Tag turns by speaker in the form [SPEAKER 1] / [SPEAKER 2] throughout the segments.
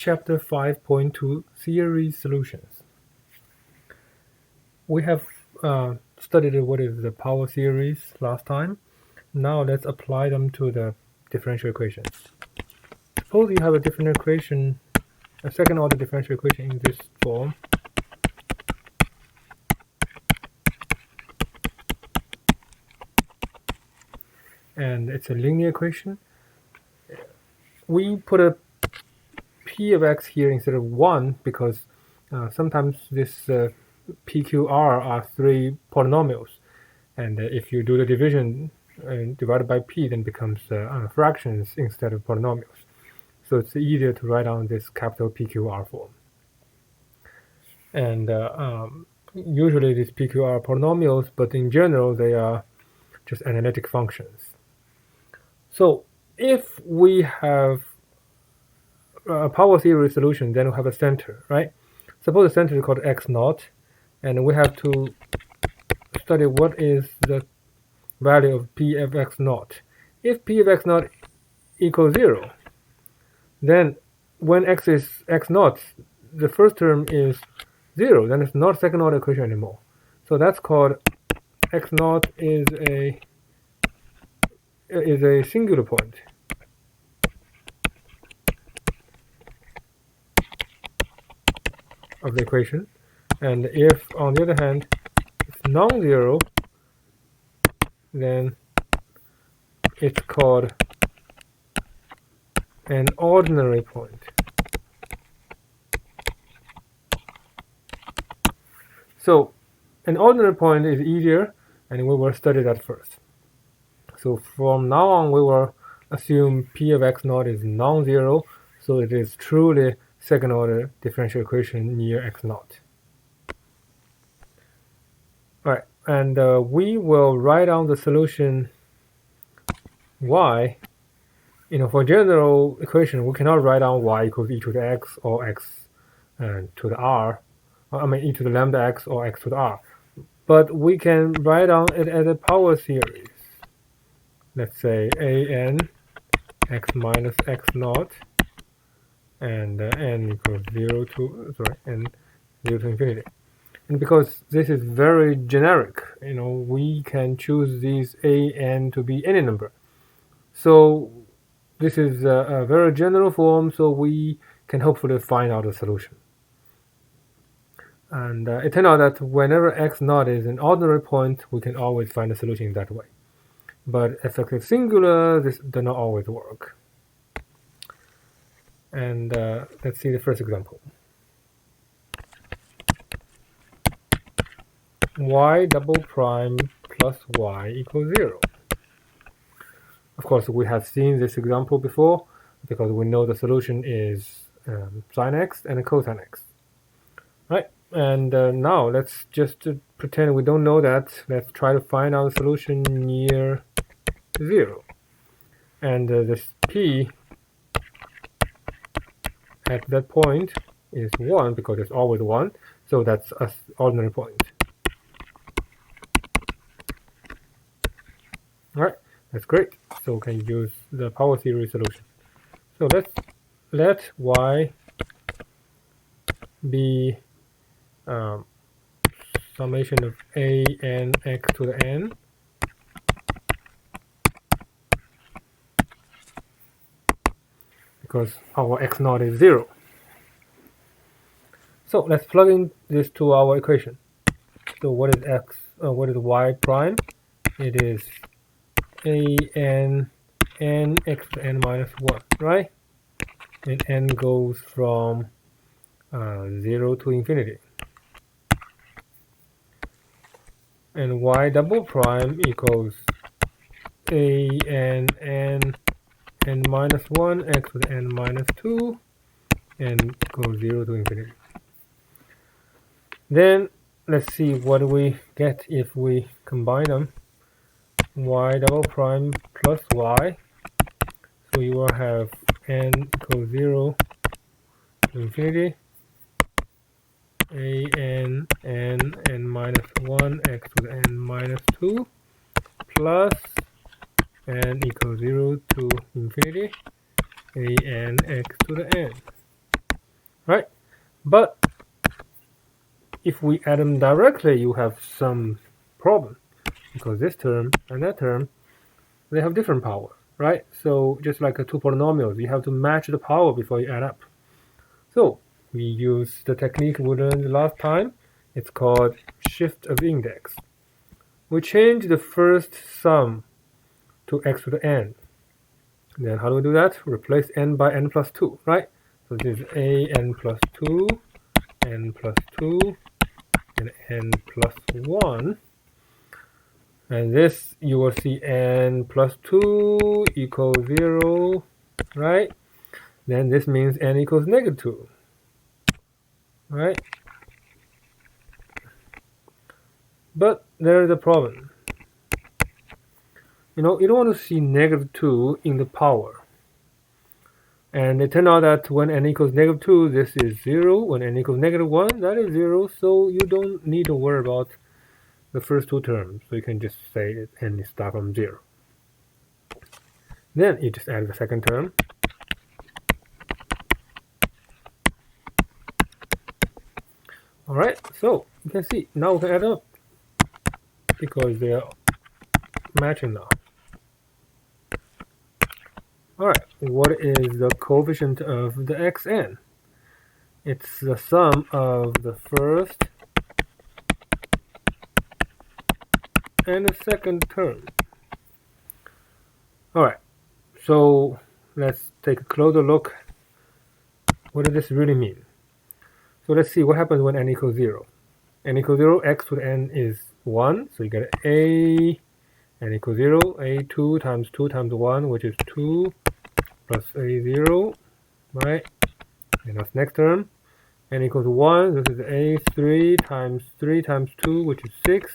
[SPEAKER 1] Chapter 5.2 Series Solutions. We have studied what is the power series last time. Now let's apply them to the differential equations. Suppose you have a differential equation, a second order differential equation in this form. And it's a linear equation. We put a p of x here instead of 1 because sometimes this PQR are three polynomials, and if you do the division divided by p, then becomes fractions instead of polynomials. So it's easier to write on this capital PQR form. And usually these PQR are polynomials, but in general they are just analytic functions. So if we have a power series solution, then we have a center, right? Suppose the center is called x naught, and we have to study what is the value of p of x naught. If p of x naught equals 0, then when x is x naught, the first term is 0, then it's not second order equation anymore. So that's called x naught is a singular point. Of the equation, and if on the other hand it's non-zero, then it's called an ordinary point. So an ordinary point is easier, and we will study that first. So from now on we will assume p of x naught is non-zero, so it is truly second order differential equation near x naught. Alright, and we will write down the solution y. For general equation, we cannot write down y equals e to the x or x to the r. E to the lambda x or x to the r. But we can write down it as a power series. Let's say an x minus x naught and n equals 0 to infinity. And because this is very generic, we can choose these an to be any number. So this is a very general form, so we can hopefully find out a solution. And it turned out that whenever x naught is an ordinary point, we can always find a solution in that way. But if x is singular, this does not always work. And let's see the first example. Y double prime plus y equals 0. Of course, we have seen this example before because we know the solution is sine x and cosine x. Right? And now let's just pretend we don't know that. Let's try to find out the solution near 0. And this p at that point is 1 because it's always 1, so that's an ordinary point. Alright, that's great. So we can use the power series solution. So let's let y be summation of a n x to the n because our x naught is 0. So let's plug in this to our equation. So what is x? What is y prime? It is a n x to n minus 1, right? And n goes from 0 to infinity. And y double prime equals a n minus 1 x to the n minus 2 and goes 0 to infinity. Then let's see what we get if we combine them. Y double prime plus y, so you will have n equals 0 to infinity, a n minus 1 x to the n minus 2 plus n equals 0 to infinity, a n x to the n. right? But if we add them directly, you have some problem, because this term and that term, they have different power, right? So just like two polynomials, you have to match the power before you add up. So we use the technique we learned last time. It's called shift of index. We change the first sum to x to the n. Then how do we do that? Replace n by n plus 2, right? So this is a n plus 2, n plus 2, and n plus 1. And this, you will see n plus 2 equals 0, right? Then this means n equals negative 2, right? But there is a problem. You don't want to see negative 2 in the power. And it turned out that when n equals negative 2, this is 0. When n equals negative 1, that is 0. So you don't need to worry about the first two terms. So you can just say that n starts from 0. Then you just add the second term. Alright, so you can see now we can add up because they are matching now. Alright, what is the coefficient of the xn? It's the sum of the first and the second term. Alright, so let's take a closer look. What does this really mean? So let's see what happens when n equals 0. N equals 0, x to the n is 1, so you get a n equals 0, a2 times 2 times 1, which is 2, plus a0, right? And that's next term. N equals 1, this is a3 times 3 times 2, which is 6,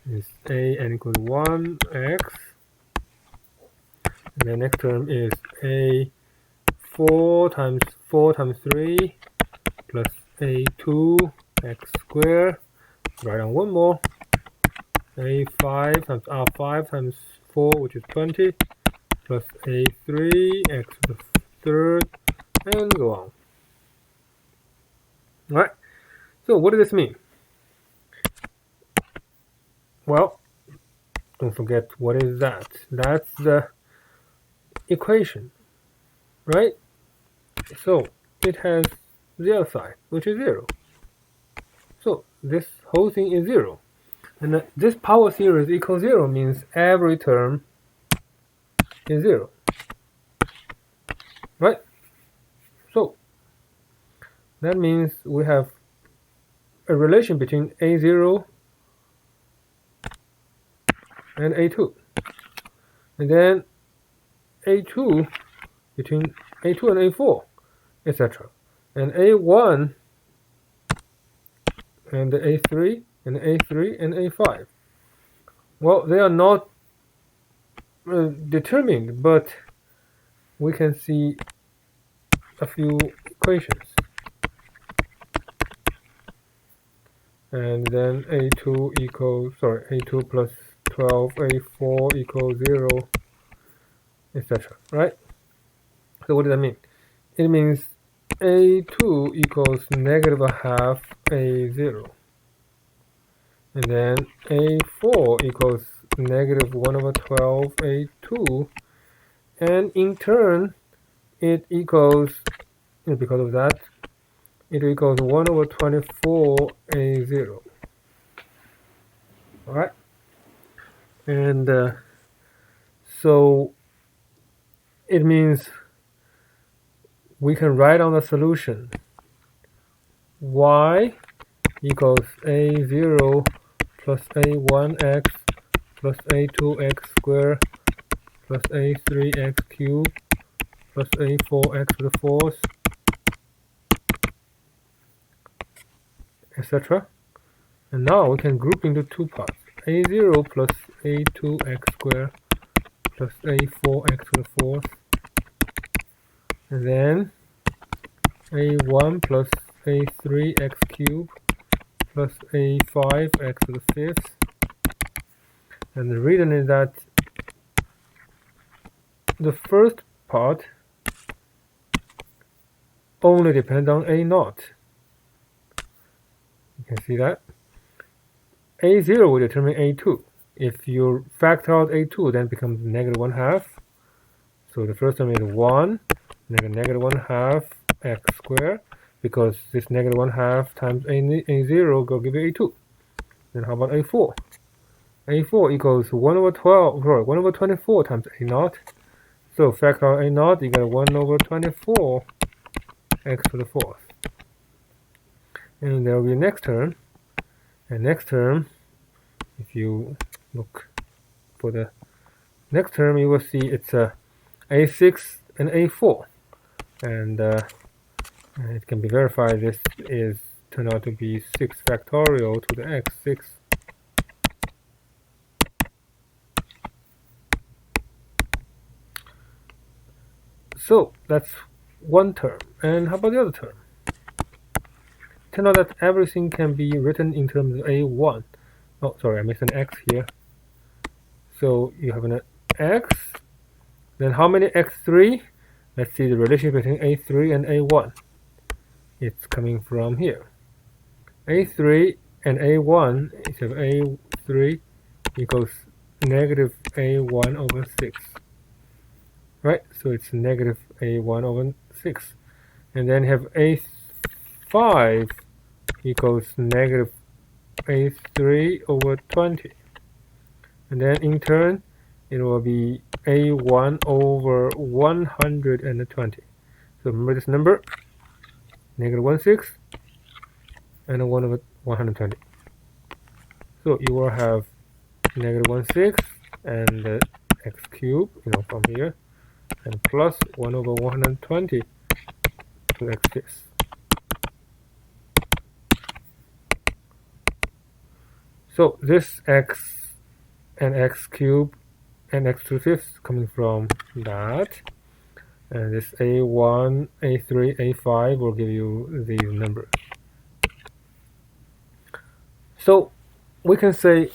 [SPEAKER 1] is a n equals 1, x. And the next term is a4 times 4 times 3, plus a2 x squared. Write down one more. a5 times r5 times 4, which is 20, plus a3 x to the third, and go on. Alright, so what does this mean? Well, don't forget what is that. That's the equation, right? So it has the other side, which is 0. So this whole thing is 0. And this power series equals 0 means every term is 0. Right? So that means we have a relation between a0 and a2. And then a2 between a2 and a4, etc. And a1 and a3 and a3 and a5. Well, they are not determined, but we can see a few equations. And then a2 plus 12, a4 equals 0, etc. Right? So what does that mean? It means a2 equals negative a half a0. And then a4 equals negative 1 over 12 a2. And in turn, it equals, because of that, it equals 1 over 24 a0. Alright? And so it means we can write on the solution y equals a0 plus a1x plus a2x squared plus a3x cubed plus a4x to the fourth, etc. And now we can group into two parts. a0 plus a2x squared plus a4x to the fourth, and then a1 plus a3x cubed plus a5x to the fifth. And the reason is that the first part only depend on a naught. You can see that. a0 will determine a2. If you factor out a2, then it becomes -1/2. So the first term is 1, negative 1/2 x squared, because this -1/2 times a0 will give you a2. Then how about a4? a4 equals 1/24 times a0. So factor out a0, you get 1/24 x to the 4th. And there will be next term. And next term, if you look for the next term, you will see it's a6 and a4. And it can be verified this is turned out to be 6 factorial to the x, 6. So that's one term. And how about the other term? Turn out that everything can be written in terms of a1. Oh, sorry, I missed an x here. So you have an x. Then how many x3? Let's see the relationship between a3 and a1. It's coming from here. a3 and a1, so a3 equals negative a1 over 6. Right, so it's negative a1 over 6. And then have a5 equals negative a3 over 20. And then in turn, it will be a1 over 120. So remember this number, -1/6 and a 1 over 120. So you will have -1/6 and the x cubed, from here, and plus 1 over 120 to x6. So this x and x cubed and x to the 5th coming from that. And this a1, a3, a5 will give you these numbers. So we can say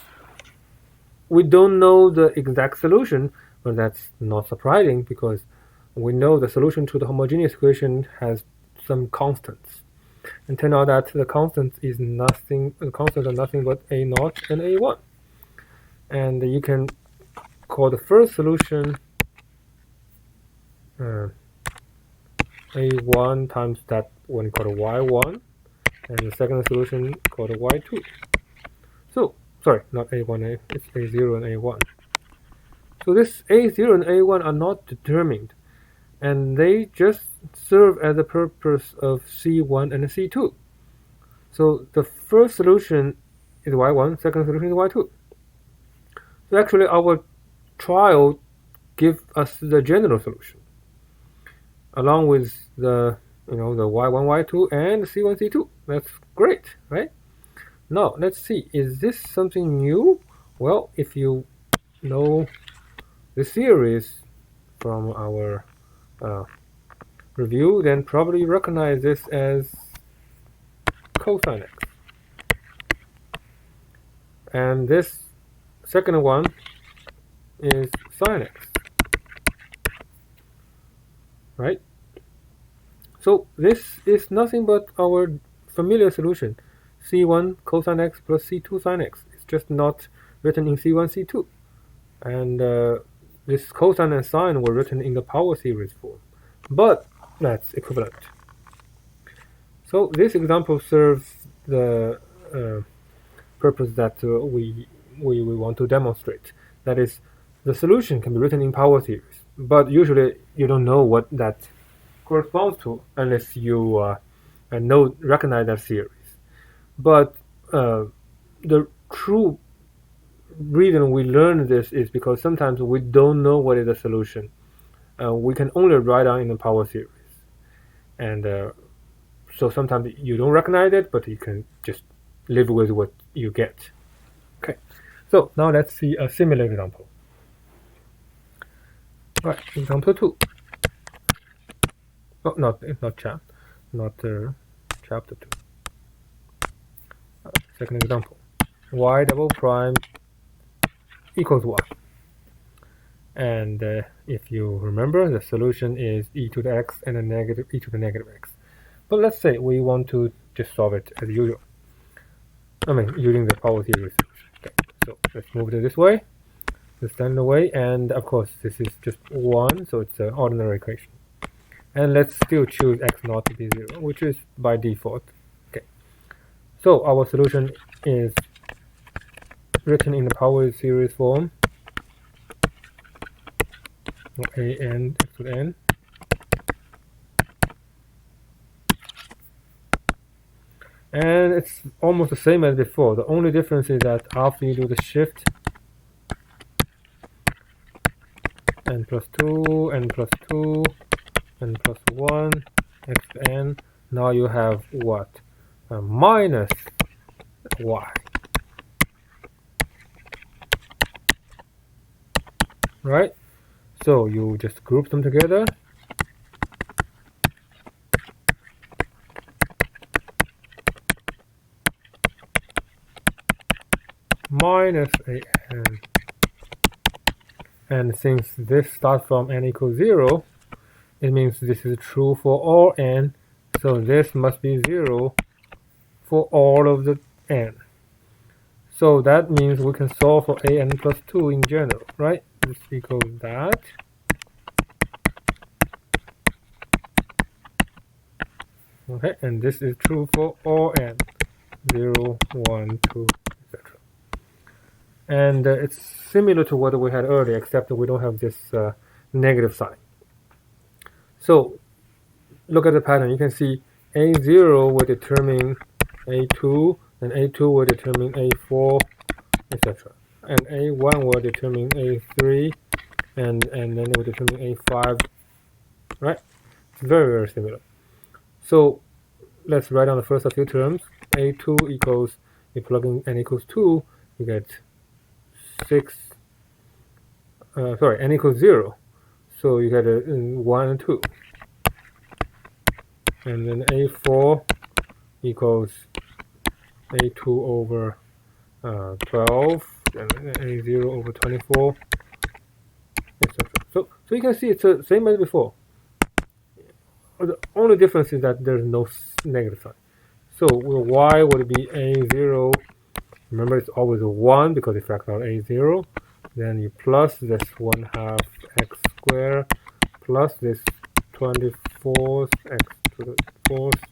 [SPEAKER 1] we don't know the exact solution, but that's not surprising because we know the solution to the homogeneous equation has some constants. And turn out that the constants are nothing but a0 and a1. And you can call the first solution a1 times that one called y1, and the second solution called y2. So, sorry, not a1, it's a0 and a1. So this a0 and a1 are not determined, and they just serve as the purpose of c1 and c2. So the first solution is y1, second solution is y2. So actually our trial gives us the general solution, along with the the y1, y2, and c1, c2. That's great, right? Now let's see, is this something new? Well, if you know the series from our review, then probably recognize this as cosine x. And this second one is sine x. Right? So this is nothing but our familiar solution, c1 cosine x plus c2 sine x. It's just not written in c1, c2. And this cosine and sine were written in the power series form, but that's equivalent. So this example serves the purpose that we want to demonstrate. That is, the solution can be written in power series, but usually you don't know what that corresponds to unless you recognize that series. But the true reason we learn this is because sometimes we don't know what is the solution. We can only write down in the power series, and so sometimes you don't recognize it, but you can just live with what you get. Okay, so now let's see a similar example. Right, example 2. Oh, not chapter 2. Second example, y double prime equals 1. And if you remember, the solution is e to the x and a negative e to the negative x. But let's say we want to just solve it as usual. I mean, using the power series solution. Okay, so let's move it this way, the standard way, and of course this is just 1, so it's an ordinary equation. And let's still choose x naught to be 0, which is by default. Okay, so our solution is written in the power series form, a n x to the n. And it's almost the same as before. The only difference is that after you do the shift, n plus 2, n plus 2, n plus 1, x to n, now you have what? Minus y. Right? So you just group them together. Minus a n. And since this starts from n equals 0, it means this is true for all n. So this must be 0 for all of the n. So that means we can solve for a n plus 2 in general, right? This equals that. Okay, and this is true for all n, 0, 1, 2, etc. And it's similar to what we had earlier, except that we don't have this negative sign. So look at the pattern. You can see a0 will determine a2, and a2 will determine a4, etc. And a1 will determine a3, and then it will determine a5, right? It's very, very similar. So let's write down the first few terms. a2 equals, you plug in n equals 2, you get 6, n equals 0, so you get 1 and 2. And then a4 equals a2 over 12, and a0 over 24, etc. So you can see it's the same as before. The only difference is that there's no negative sign. So y would be a0. Remember, it's always a 1 because it factors out a0. Then you plus this 1/2 x squared plus this 24th x to the 4th.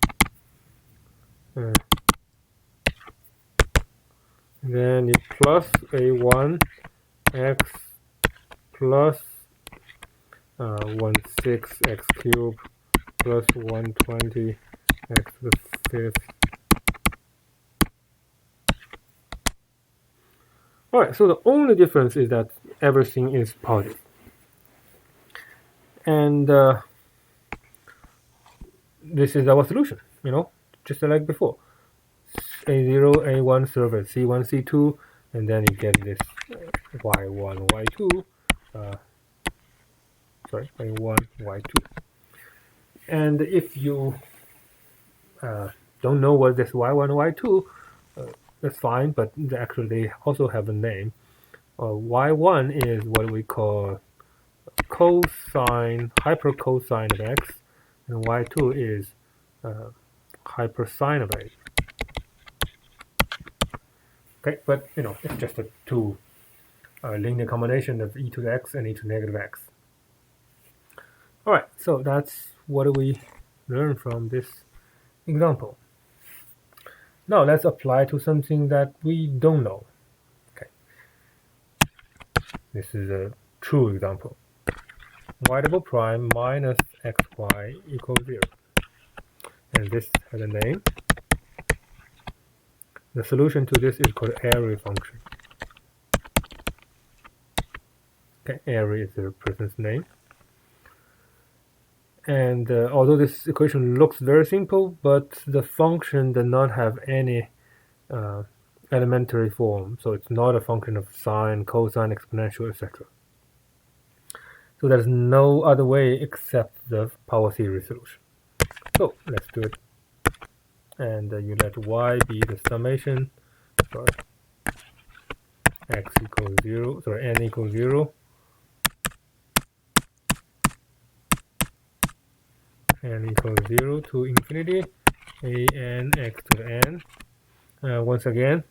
[SPEAKER 1] Then you plus a1 x plus 16 x cubed plus 120 x to the 5th. Alright, so the only difference is that everything is positive. And this is our solution, just like before. A0, A1 serve at C1, C2, and then you get this Y1, Y2, A1, Y2. And if you don't know what this Y1, Y2, that's fine, but actually they also have a name. Y1 is what we call cosine, hypercosine of x, and Y2 is hypersine of x. Okay, but it's just a two linear combination of e to the x and e to the negative x. Alright, so that's what we learned from this example. Now let's apply to something that we don't know. Okay, this is a true example. Y double prime minus xy equals 0. And this has a name. The solution to this is called area function. Okay, area is the person's name. And although this equation looks very simple, but the function does not have any elementary form. So it's not a function of sine, cosine, exponential, etc. So there's no other way except the power series solution. So let's do it. And you let y be the summation, x equals 0, n equals 0. n equals 0 to infinity, a n x to the n. Once again,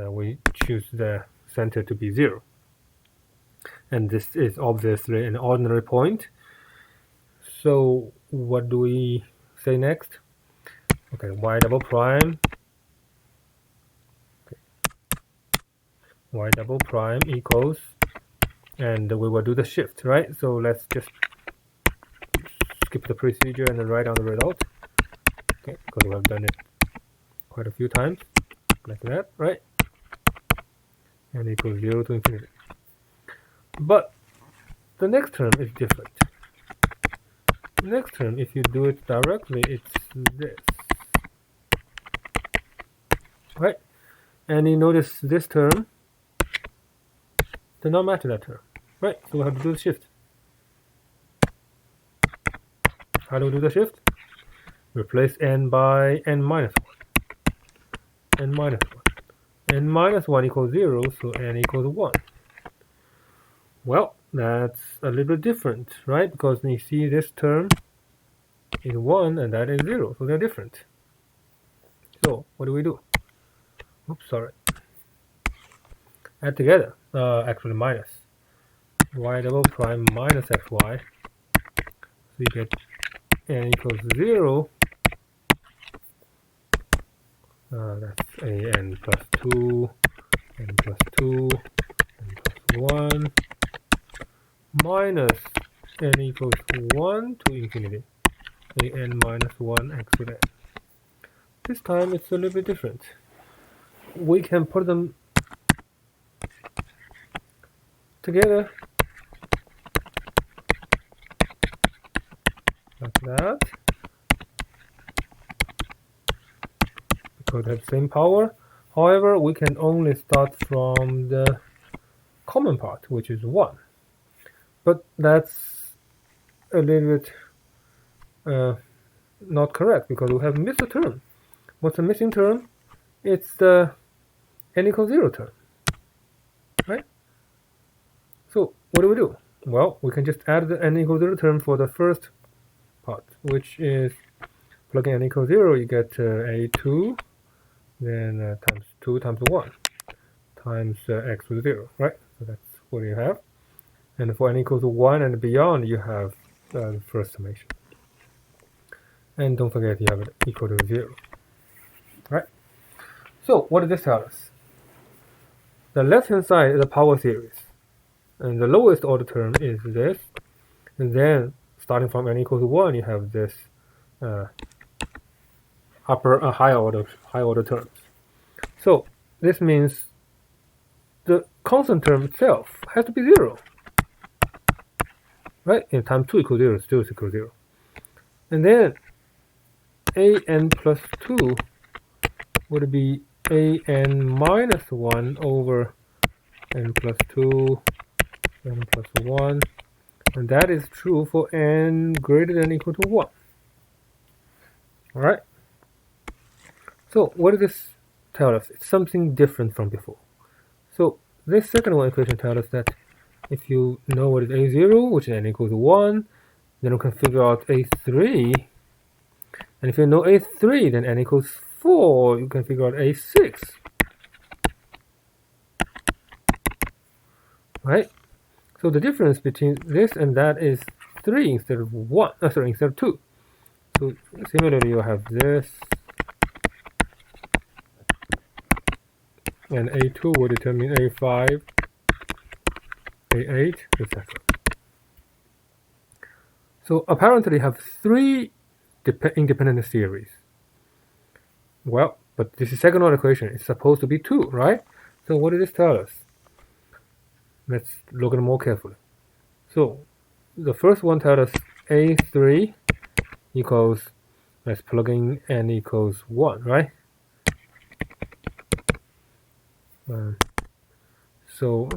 [SPEAKER 1] we choose the center to be 0. And this is obviously an ordinary point. So what do we say next? Okay, y double prime. Okay. Y double prime equals, and we will do the shift, right? So let's just skip the procedure and then write down the result. Okay, because we have done it quite a few times, like that, right? And equals 0 to infinity. But the next term is different. The next term, if you do it directly, it's this, right? And you notice this term does not match that term, right? So we have to do the shift. How do we do the shift? Replace n by n minus 1. N minus 1. N minus 1 equals 0, so n equals 1. Well, that's a little bit different, right? Because you see this term is 1 and that is 0, so they're different. So what do we do? Oops, sorry. Add together, actually minus. Y double prime minus xy. So you get n equals 0. That's a n plus 2, n plus 2, n plus 1, minus n equals 1 to infinity, a n minus 1 x to the n. This time it's a little bit different. We can put them together like that, because they have the same power. However, we can only start from the common part, which is 1. But that's a little bit not correct, because we have missed a term. What's the missing term? It's the n equals 0 term, right? So what do we do? Well, we can just add the n equals 0 term for the first part, which is plugging n equals 0, you get a2, then times 2 times 1 times x with 0, right? So that's what you have. And for n equals 1 and beyond, you have the first summation. And don't forget you have it equal to 0, right? So what does this tell us? The left-hand side is the power series, and the lowest order term is this. And then starting from n equals 1, you have this higher order terms. So this means the constant term itself has to be 0, right? And times 2 equals 0 still equals 0. And then a n plus 2 would be a n minus 1 over n plus 2, n plus 1, and that is true for n greater than or equal to 1. Alright? So what does this tell us? It's something different from before. So this second one equation tells us that if you know what is a0, which is n equals 1, then we can figure out a3. And if you know a3, then n equals 4, you can figure out a6. Right? So the difference between this and that is 3 instead of 1. Instead of 2. So similarly, you have this, and a2 will determine a5, a8, etc. So apparently you have 3 independent series. Well, but this is second order equation. It's supposed to be 2, right? So what does this tell us? Let's look at it more carefully. So the first one tells us a3 equals, let's plug in n equals 1, right? So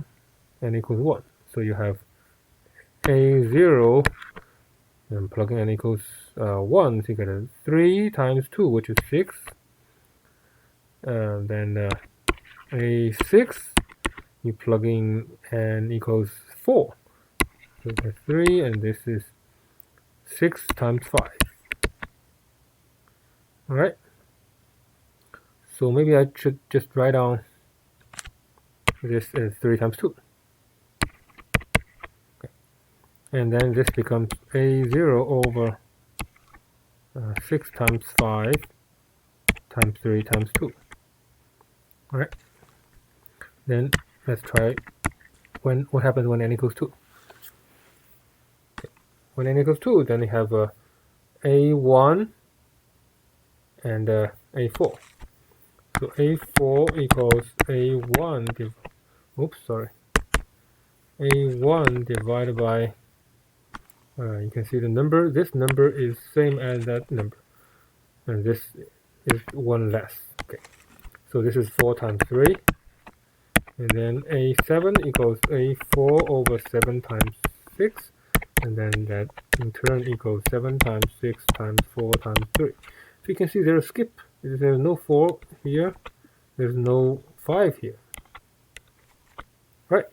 [SPEAKER 1] n equals 1. So you have a0, and plug in n equals 1, so you get 3 times 2, which is 6. Then a6, you plug in n equals 4. So that's 3, and this is 6 times 5. All right. So maybe I should just write down this as 3 times 2. Okay. And then this becomes A0 over 6 times 5 times 3 times 2. All right. Then let's try what happens when n equals 2. Okay. When n equals 2, then we have A1 and A4. So A4 equals A1 A1 divided by, you can see the number, this number is same as that number, and this is 1 less. Okay, so this is 4 times 3, and then A7 equals A4 over 7 times 6, and then that in turn equals 7 times 6 times 4 times 3. So you can see there's a skip. There's no 4 here, there's no 5 here. Right?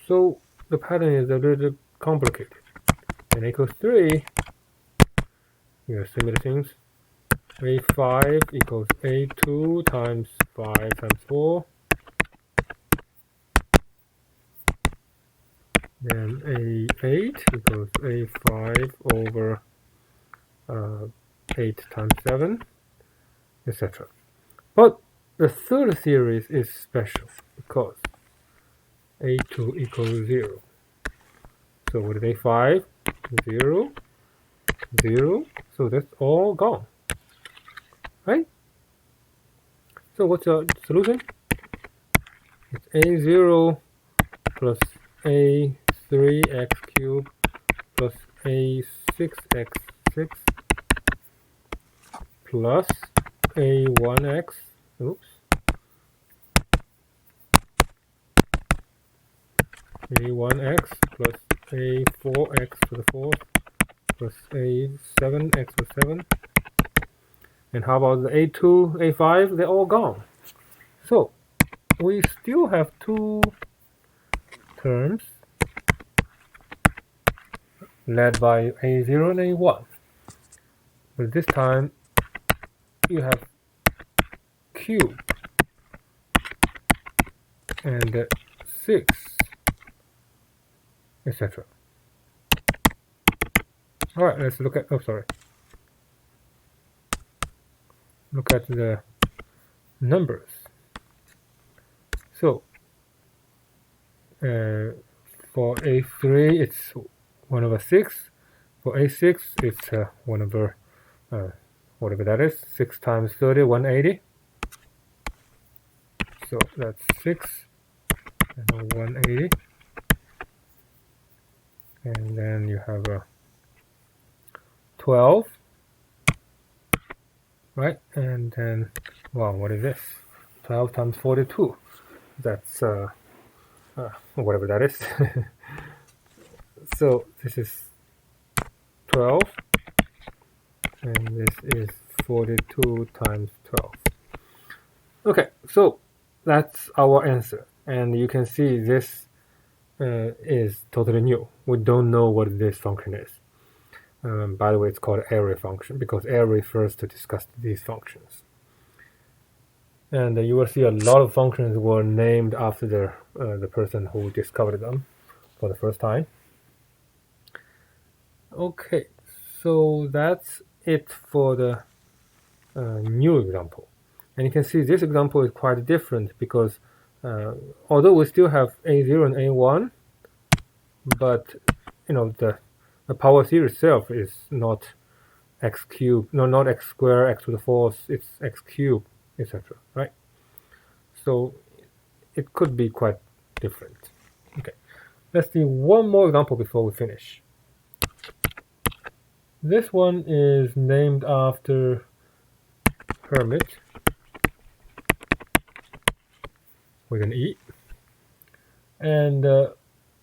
[SPEAKER 1] So the pattern is a little complicated. N equals 3, you have similar things. A5 equals A2 times 5 times 4. Then A8 equals A5 over 8 times 7, etc. But the third series is special because A2 equals 0. So what is A5? 0, 0. So that's all gone. Right? So what's the solution? It's A0 plus A3x cubed plus A6x6 plus A1x, A1x plus A4x to the 4th plus A7x to the 7. And how about the A2, A5? They're all gone. So we still have 2 terms led by A0 and A1. But this time you have cube and 6, etc. Alright, let's look at, look at the numbers. So for A3 it's 1 over 6. For A6 it's 1 over whatever that is, 6 times 30, 180. So that's 6 and 180. And then you have 12, right? And then, wow, what is this? 12 times 42. That's whatever that is. So this is 12, and this is 42 times 12. Okay, so that's our answer. And you can see this is totally new. We don't know what this function is. By the way, it's called array function because array refers to discuss these functions. And you will see a lot of functions were named after the person who discovered them for the first time. Okay, so that's it for the new example. And you can see this example is quite different because although we still have A0 and A1, but the power series itself is not x cubed, no, not x squared, x to the 4th, it's x cubed, etc. Right? So it could be quite different. Okay, let's do one more example before we finish. This one is named after Hermit with an E, and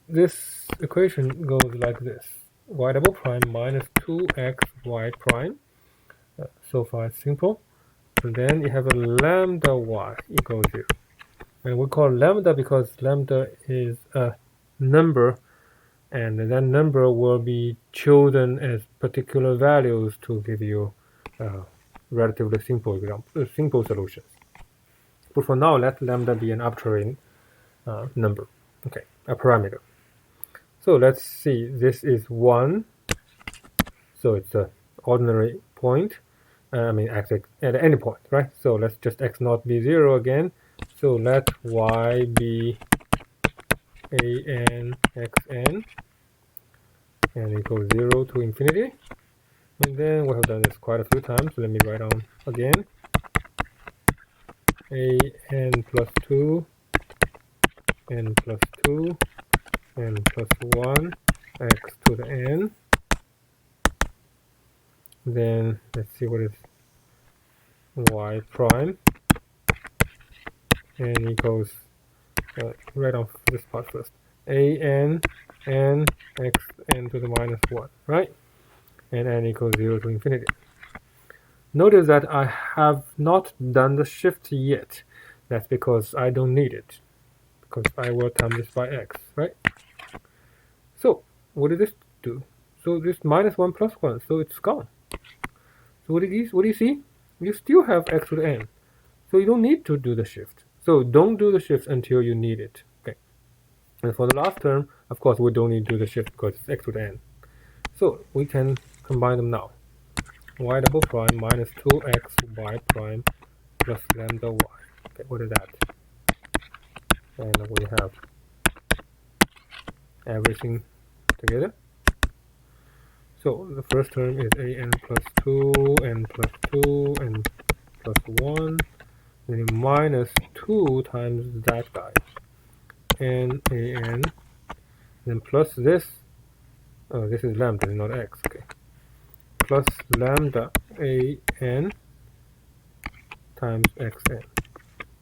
[SPEAKER 1] this equation goes like this: y double prime minus 2xy prime. So far it's simple. And then you have a lambda y equals 0. And we call lambda because lambda is a number, and that number will be chosen as particular values to give you relatively simple example, simple solutions. But for now, let lambda be an arbitrary number, okay, a parameter. So let's see, this is 1, so it's an ordinary point, I mean at any point, right? So let's just x0 be 0 again, so let y be an xn, and equals 0 to infinity. And then we have done this quite a few times, so let me write down again, an plus 2, n plus 2, n plus 1, x to the n. Then let's see what is y prime, n equals, write down this part first, an n x n to the minus 1, right? And n equals 0 to infinity. Notice that I have not done the shift yet. That's because I don't need it, because I will times this by x, right? So what did this do? So this minus 1 plus 1, so it's gone. So what do you see? You still have x to the n. So you don't need to do the shift. So don't do the shift until you need it. Okay. And for the last term, of course, we don't need to do the shift because it's x to the n. So we can combine them now. Y double prime minus 2x y prime plus lambda y. Okay, what is that? And we have everything together. So the first term is an plus 2, n plus 2, n plus 1, then minus 2 times that guy, n, then plus this, this is lambda, not x, okay, plus lambda an times xn,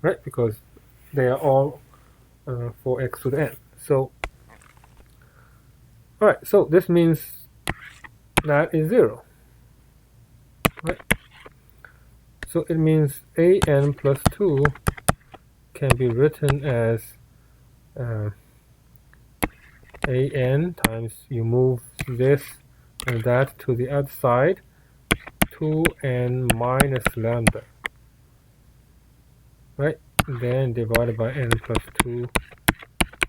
[SPEAKER 1] right, because they are all for x to the n. So, alright, so this means that is 0, right? So it means an plus 2 can be written as an times, you move this and that to the other side, 2n minus lambda, right? Then divided by n plus 2,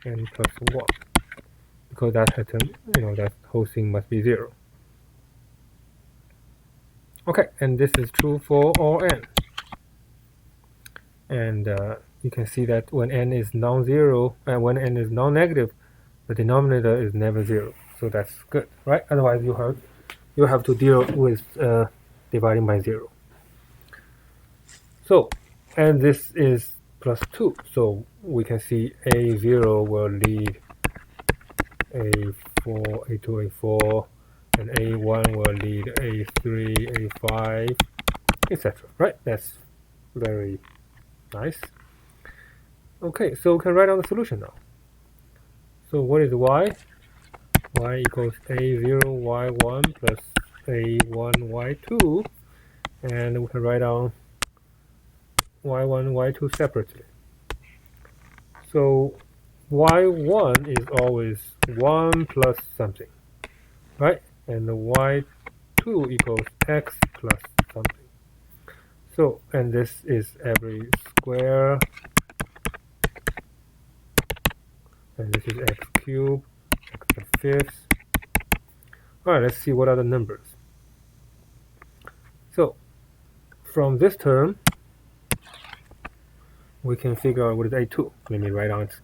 [SPEAKER 1] n plus 1, because that term, that whole thing must be 0. Okay, and this is true for all n. And you can see that when n is non-zero, and when n is non-negative, the denominator is never 0. So that's good, right? Otherwise, you have to deal with dividing by 0. So, and this is plus 2. So we can see a0 will lead a4, a2, a4, and a1 will lead a3, a5, etc. Right? That's very nice. Okay, so we can write down the solution now. So what is y? Y equals a0 y1 plus a1 y2, and we can write down y1 y2 separately. So y1 is always 1 plus something, right? And the y2 equals x plus something. So, and this is every square, and this is x cubed, x to the fifth. Alright, let's see what are the numbers. So, from this term, we can figure out what is a2. Let me write down it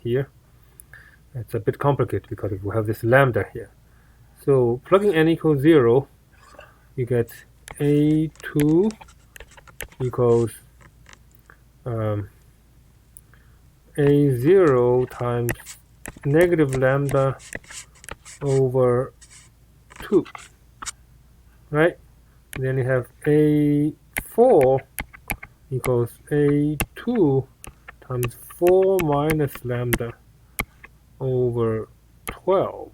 [SPEAKER 1] here. It's a bit complicated because we have this lambda here. So, plugging n equals 0, you get a2 equals a0 times negative lambda over 2, right? Then you have a4 equals a2 times 4 minus lambda over 12.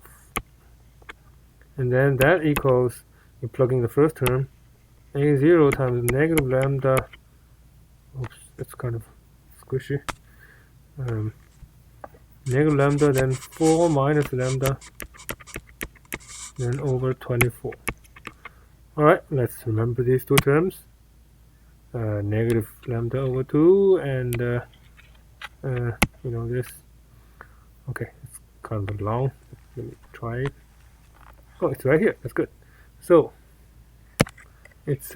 [SPEAKER 1] And then that equals, you're plugging the first term, a0 times negative lambda, oops, it's kind of squishy, negative lambda, then 4 minus lambda, then over 24. Alright, let's remember these two terms. negative lambda over 2 and this. Okay, it's kind of long. Let me try it. Oh, it's right here. That's good. So it's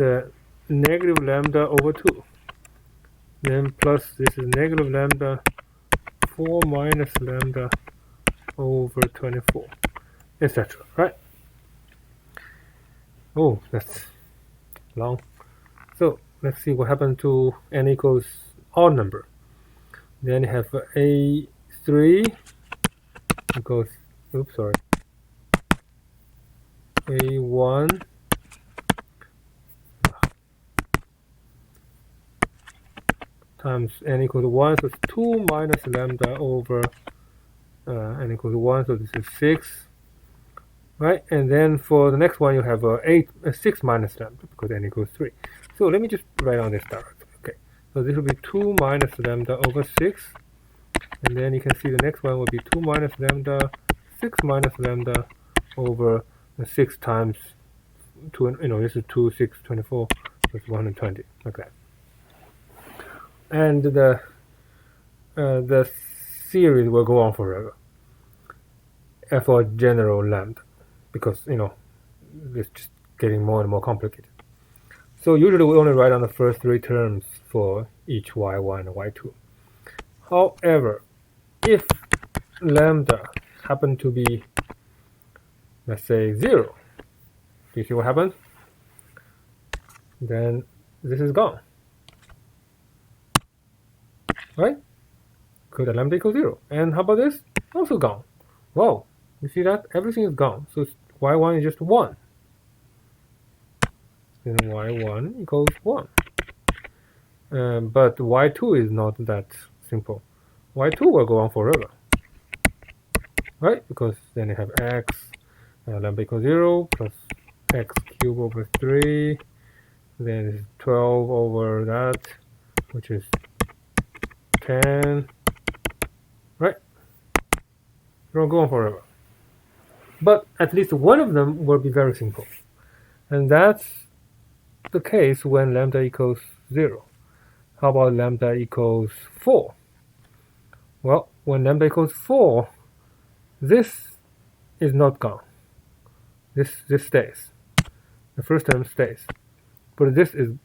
[SPEAKER 1] negative lambda over 2. Then plus this is negative lambda 4 minus lambda over 24, etc. Right? Oh, that's long. So let's see what happens to n equals odd number. Then you have a3 equals, oops, sorry, a1 times n equals 1, so it's 2 minus lambda over n equals 1, so this is 6, right? And then for the next one, you have 6 minus lambda because n equals 3. So let me just write on this directly. Okay, so this will be 2 minus lambda over 6, and then you can see the next one will be 2 minus lambda, 6 minus lambda over 6 times 2, this is 2, 6, 24, so it's 120, like that. And the series will go on forever for general lambda, because it's just getting more and more complicated. So usually we only write on the first 3 terms for each y1 and y2. However, if lambda happen to be, let's say, 0, do you see what happens? Then this is gone, right? Because the lambda equals 0. And how about this? Also gone. Whoa, you see that? Everything is gone. So y1 is just 1. Then y1 equals 1. But y2 is not that simple. y2 will go on forever, right? Because then you have x, lambda equals 0, plus x cubed over 3, then it's 12 over that, which is 10, right? It will go on forever. But at least one of them will be very simple. And that's the case when lambda equals 0. How about lambda equals 4? Well, when lambda equals 4, this is not gone. This stays. The first term stays. But this is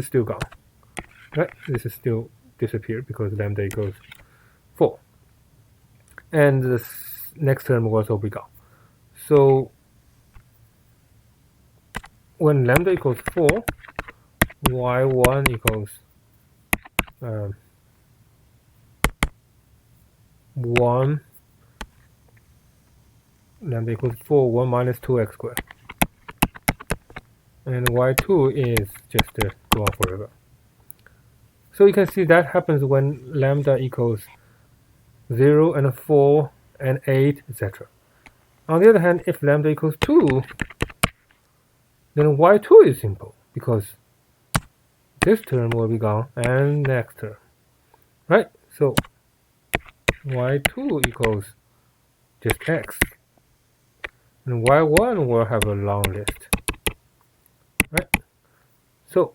[SPEAKER 1] still gone. Right? This is still disappeared because lambda equals 4. And the next term will also be gone. So when lambda equals 4, y1 equals 1, lambda equals 4, 1 minus 2x squared. And y2 is just go on forever. So you can see that happens when lambda equals 0 and 4 and 8, etc. On the other hand, if lambda equals 2, then y2 is simple, because this term will be gone and next term, right? So y2 equals just x, and y1 will have a long list, right? So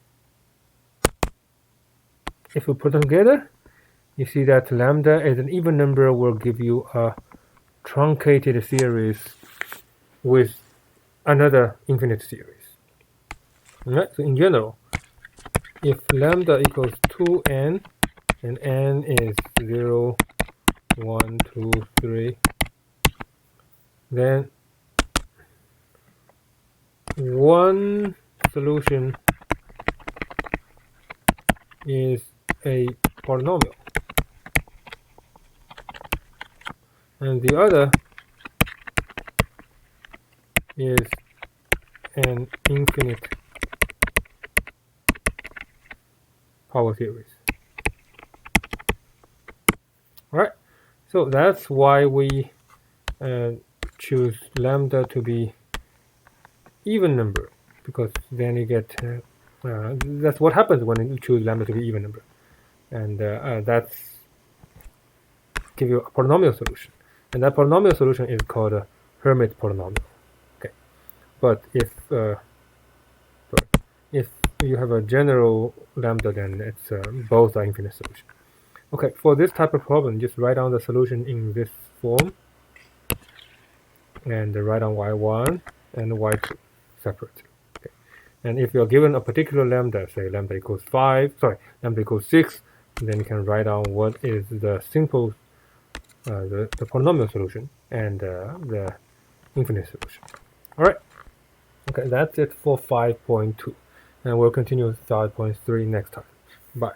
[SPEAKER 1] if we put them together, you see that lambda as an even number will give you a truncated series with another infinite series. Right? So in general, if lambda equals 2n and n is 0, 1, 2, 3, then one solution is a polynomial, and the other is an infinite power series. Alright, so that's why we choose lambda to be even number, because then you get that's what happens when you choose lambda to be even number, and that's give you a polynomial solution, and that polynomial solution is called a Hermite polynomial. Okay, but if you have a general lambda, then it's both are infinite solution. Okay, for this type of problem, just write down the solution in this form, and write down y1 and y2 separately. Okay. And if you're given a particular lambda, say lambda equals 5, sorry, lambda equals 6, then you can write down what is the simple, the polynomial solution and the infinite solution. All right. Okay, that's it for 5.2, and we'll continue with 5.3 next time. Bye.